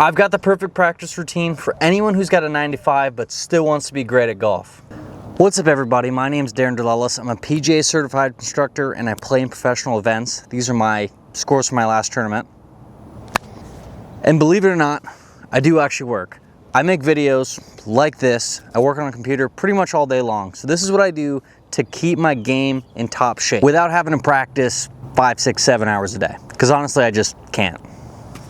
I've got the perfect practice routine for anyone who's got a 9 to 5 but still wants to be great at golf. What's up everybody, my name is Darren DeLellis. I'm a PGA certified instructor and I play in professional events. These are my scores from my last tournament. And believe it or not, I do actually work. I make videos like this. I work on a computer pretty much all day long. So this is what I do to keep my game in top shape without having to practice 5, 6, 7 hours a day. Because honestly, I just can't.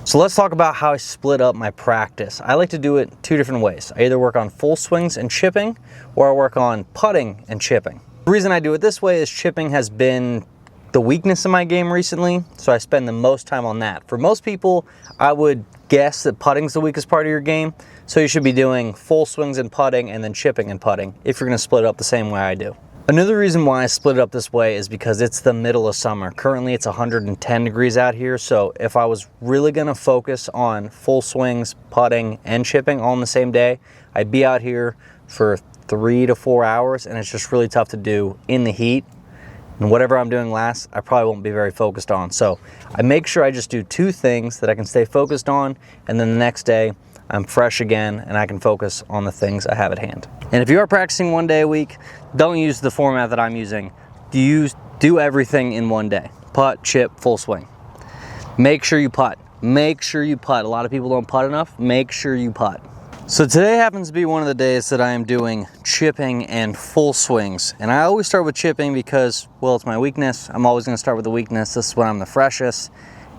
So let's talk about how I split up my practice. I like to do it 2 different ways. I either work on full swings and chipping, or I work on putting and chipping. The reason I do it this way is chipping has been the weakness in my game recently, so I spend the most time on that. For most people, I would guess that putting's the weakest part of your game, so you should be doing full swings and putting and then chipping and putting if you're gonna split it up the same way I do. Another reason why I split it up this way is because it's the middle of summer. Currently it's 110 degrees out here, so if I was really gonna focus on full swings, putting, and chipping all on the same day, I'd be out here for 3 to 4 hours, and it's just really tough to do in the heat. And whatever I'm doing last, I probably won't be very focused on. So I make sure I just do 2 things that I can stay focused on, and then the next day, I'm fresh again and I can focus on the things I have at hand. And if you are practicing 1 day a week, don't use the format that I'm using. Do everything in 1 day. Putt, chip, full swing. Make sure you putt. Make sure you putt. A lot of people don't putt enough. Make sure you putt. So today happens to be one of the days that I am doing chipping and full swings. And I always start with chipping because, well, it's my weakness. I'm always gonna start with the weakness. This is when I'm the freshest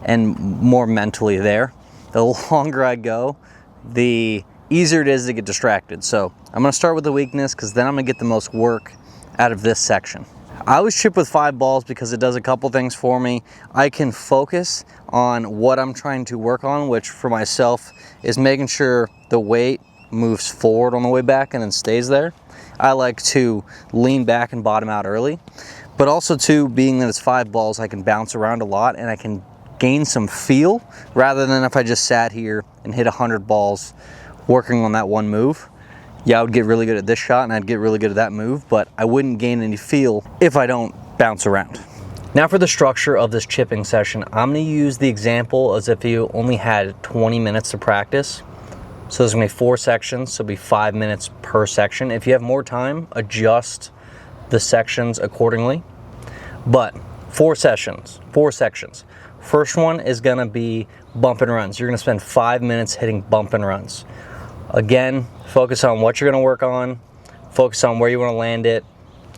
and more mentally there. The longer I go, the easier it is to get distracted. So I'm gonna start with the weakness because then I'm gonna get the most work out of this section. I always chip with 5 balls because it does a couple things for me. I can focus on what I'm trying to work on, which for myself is making sure the weight moves forward on the way back and then stays there. I like to lean back and bottom out early, but also too, being that it's 5 balls, I can bounce around a lot and I can gain some feel rather than if I just sat here and hit 100 balls working on that one move. Yeah, I would get really good at this shot and I'd get really good at that move, but I wouldn't gain any feel if I don't bounce around. Now for the structure of this chipping session, I'm gonna use the example as if you only had 20 minutes to practice. So there's gonna be 4 sections, so it'll be 5 minutes per section. If you have more time, adjust the sections accordingly. But 4 sections. First one is gonna be bump and runs. You're gonna spend 5 minutes hitting bump and runs. Again, focus on what you're gonna work on, focus on where you wanna land it,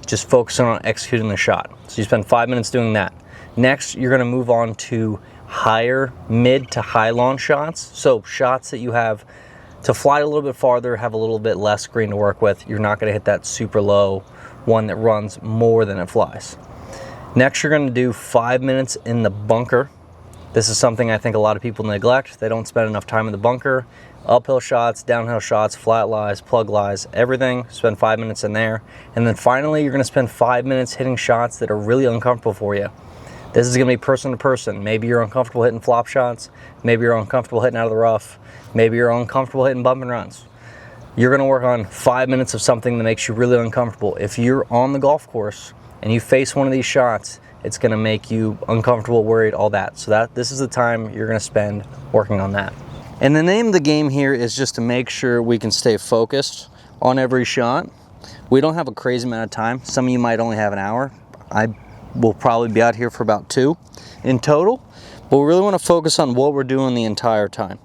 just focusing on executing the shot. So you spend 5 minutes doing that. Next, you're gonna move on to higher, mid to high launch shots. So shots that you have to fly a little bit farther, have a little bit less green to work with. You're not gonna hit that super low one that runs more than it flies. Next, you're gonna do 5 minutes in the bunker. This is something I think a lot of people neglect. They don't spend enough time in the bunker. Uphill shots, downhill shots, flat lies, plug lies, everything. Spend 5 minutes in there. And then finally, you're gonna spend 5 minutes hitting shots that are really uncomfortable for you. This is gonna be person to person. Maybe you're uncomfortable hitting flop shots. Maybe you're uncomfortable hitting out of the rough. Maybe you're uncomfortable hitting bump and runs. You're gonna work on 5 minutes of something that makes you really uncomfortable. If you're on the golf course and you face one of these shots, it's gonna make you uncomfortable, worried, all that. So this is the time you're gonna spend working on that. And the name of the game here is just to make sure we can stay focused on every shot. We don't have a crazy amount of time. Some of you might only have an hour. I will probably be out here for about 2 in total, but we really wanna focus on what we're doing the entire time.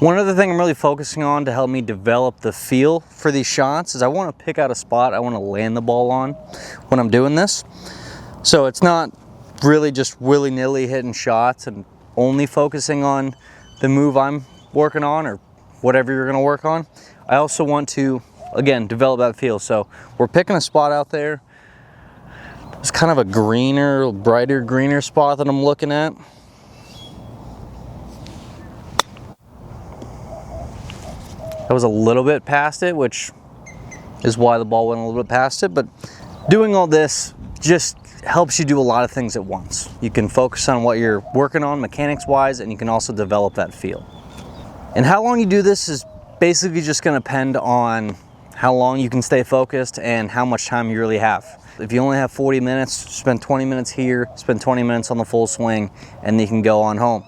One other thing I'm really focusing on to help me develop the feel for these shots is I want to pick out a spot I want to land the ball on when I'm doing this. So it's not really just willy-nilly hitting shots and only focusing on the move I'm working on or whatever you're going to work on. I also want to, again, develop that feel. So we're picking a spot out there. It's kind of a greener, brighter greener spot that I'm looking at. I was a little bit past it, which is why the ball went a little bit past it, but doing all this just helps you do a lot of things at once. You can focus on what you're working on mechanics-wise, and you can also develop that feel. And how long you do this is basically just gonna depend on how long you can stay focused and how much time you really have. If you only have 40 minutes, spend 20 minutes here, spend 20 minutes on the full swing, and you can go on home.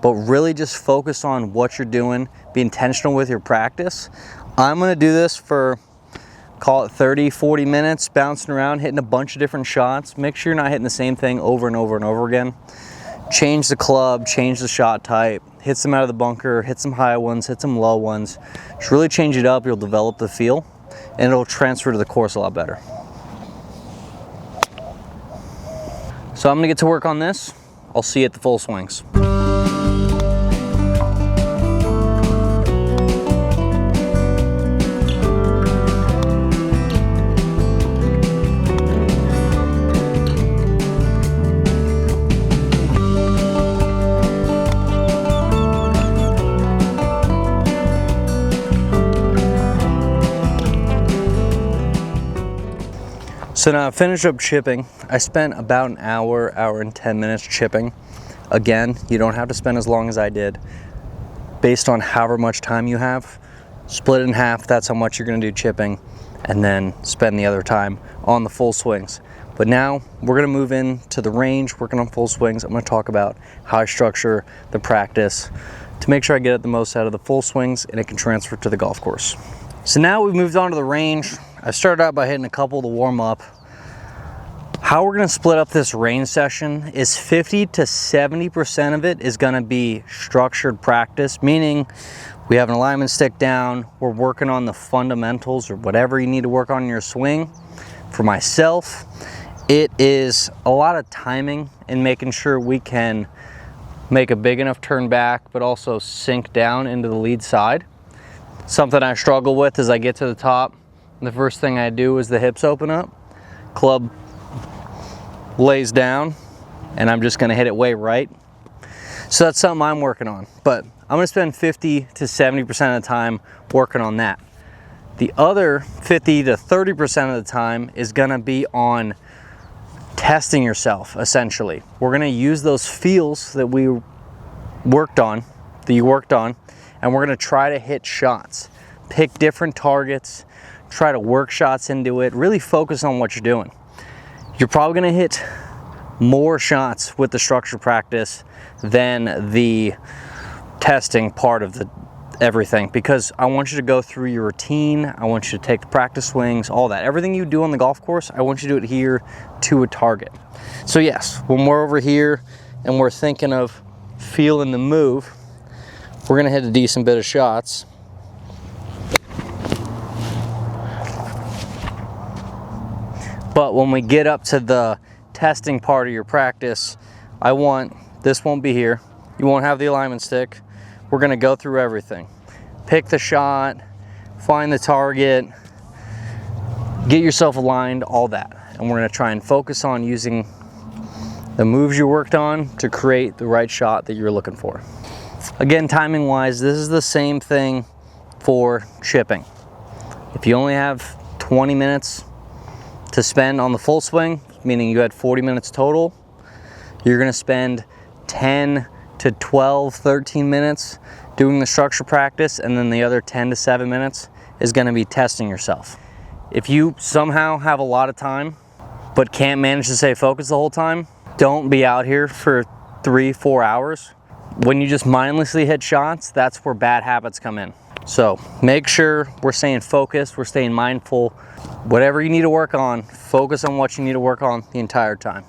But really just focus on what you're doing, be intentional with your practice. I'm gonna do this for, call it 30, 40 minutes, bouncing around, hitting a bunch of different shots. Make sure you're not hitting the same thing over and over and over again. Change the club, change the shot type, hit some out of the bunker, hit some high ones, hit some low ones. Just really change it up, you'll develop the feel, and it'll transfer to the course a lot better. So I'm gonna get to work on this. I'll see you at the full swings. So now I finished up chipping. I spent about an hour and 10 minutes chipping. Again, you don't have to spend as long as I did. Based on however much time you have, split it in half, that's how much you're gonna do chipping, and then spend the other time on the full swings. But now we're gonna move into the range, working on full swings. I'm gonna talk about how I structure the practice to make sure I get the most out of the full swings and it can transfer to the golf course. So now we've moved on to the range. I started out by hitting a couple to warm up. How we're gonna split up this range session is 50 to 70% of it is gonna be structured practice, meaning we have an alignment stick down, we're working on the fundamentals or whatever you need to work on in your swing. For myself, it is a lot of timing and making sure we can make a big enough turn back, but also sink down into the lead side. Something I struggle with is I get to the top, the first thing I do is the hips open up, club lays down, and I'm just gonna hit it way right. So that's something I'm working on, but I'm gonna spend 50 to 70% of the time working on that. The other 50 to 30% of the time is gonna be on testing yourself, essentially. We're gonna use those feels that you worked on, and we're gonna try to hit shots. Pick different targets, try to work shots into it, really focus on what you're doing. You're probably gonna hit more shots with the structure practice than the testing part of everything, because I want you to go through your routine, I want you to take the practice swings, all that. Everything you do on the golf course, I want you to do it here to a target. So yes, when we're over here and we're thinking of feeling the move, we're gonna hit a decent bit of shots. But when we get up to the testing part of your practice, this won't be here. You won't have the alignment stick. We're gonna go through everything. Pick the shot, find the target, get yourself aligned, all that. And we're gonna try and focus on using the moves you worked on to create the right shot that you're looking for. Again, timing wise, this is the same thing for chipping. If you only have 20 minutes to spend on the full swing, meaning you had 40 minutes total, you're gonna spend 10 to 12, 13 minutes doing the structure practice, and then the other 10 to 7 minutes is gonna be testing yourself. If you somehow have a lot of time, but can't manage to stay focused the whole time, don't be out here for 3-4 hours. When you just mindlessly hit shots, that's where bad habits come in. So make sure we're staying focused, we're staying mindful. Whatever you need to work on, focus on what you need to work on the entire time.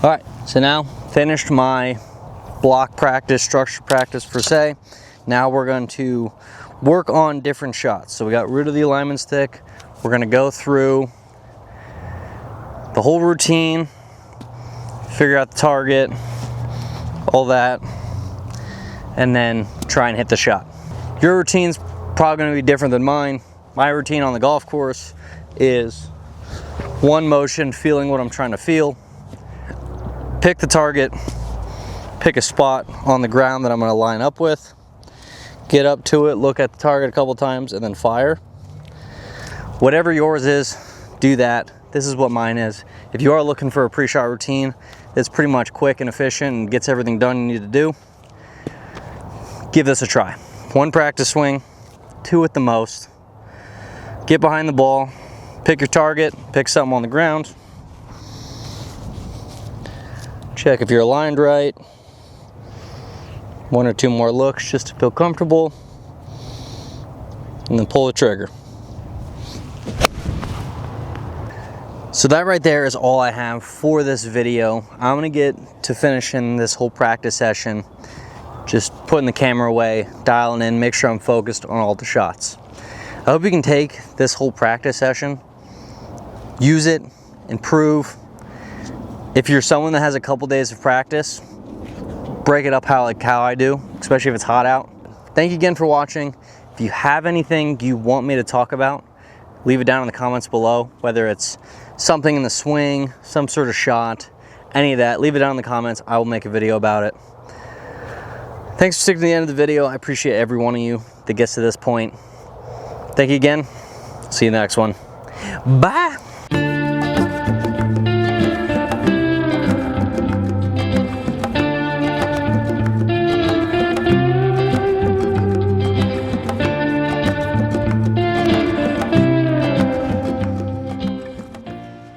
All right, so now finished my block practice, structure practice per se. Now we're going to work on different shots. So we got rid of the alignment stick. We're gonna go through the whole routine, figure out the target, all that, and then try and hit the shot. Your routine's probably gonna be different than mine. My routine on the golf course is one motion, feeling what I'm trying to feel, pick the target, pick a spot on the ground that I'm gonna line up with, get up to it, look at the target a couple times, and then fire. Whatever yours is, do that. This is what mine is. If you are looking for a pre-shot routine that's pretty much quick and efficient and gets everything done you need to do, give this a try. 1 practice swing, 2 at the most. Get behind the ball, pick your target, pick something on the ground. Check if you're aligned right. 1 or 2 more looks just to feel comfortable. And then pull the trigger. So that right there is all I have for this video. I'm gonna get to finishing this whole practice session, just putting the camera away, dialing in, make sure I'm focused on all the shots. I hope you can take this whole practice session, use it, improve. If you're someone that has a couple days of practice, break it up how I do, especially if it's hot out. Thank you again for watching. If you have anything you want me to talk about, leave it down in the comments below, whether it's something in the swing, some sort of shot, any of that, leave it down in the comments. I will make a video about it. Thanks for sticking to the end of the video. I appreciate every one of you that gets to this point. Thank you again. See you in the next one. Bye.